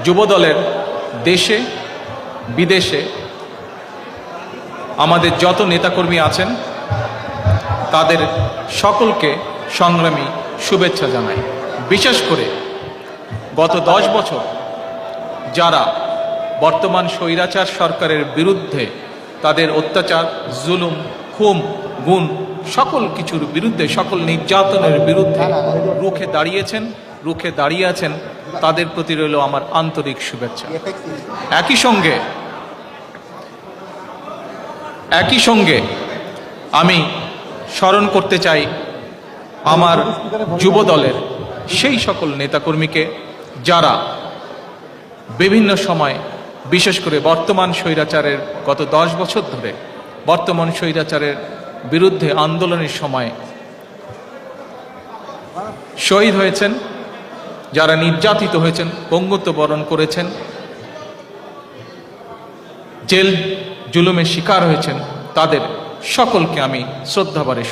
যুবদলের দেশে বিদেশে আমাদের যত নেতাকর্মী আছেন তাদের সকলকে সংগ্রামী শুভেচ্ছা জানাই। বিশেষ করে গত 10 বছর যারা বর্তমান স্বৈরাচার সরকারের বিরুদ্ধে তাদের অত্যাচার, জুলুম, খুন, গুম সকল কিছুর বিরুদ্ধে, সকল নির্যাতনের বিরুদ্ধে রুখে দাঁড়িয়ে আছেন, তাদের প্রতি রইল আমার আন্তরিক শুভেচ্ছা। একই সঙ্গে আমি স্মরণ করতে চাই আমার যুব দলের সেই সকল নেতাকর্মীকে যারা বিভিন্ন সময়, বিশেষ করে বর্তমান স্বৈরাচারের গত 10 বছর ধরে বর্তমান স্বৈরাচারের বিরুদ্ধে আন্দোলনের সময় শহীদ হয়েছেন, যারা নির্যাতিত হয়েছেন, পঙ্গুত্ব বরণ করেছেন, জেল জুলুমের শিকার হয়েছেন, তাদের সকলকে আমি শ্রদ্ধাভরে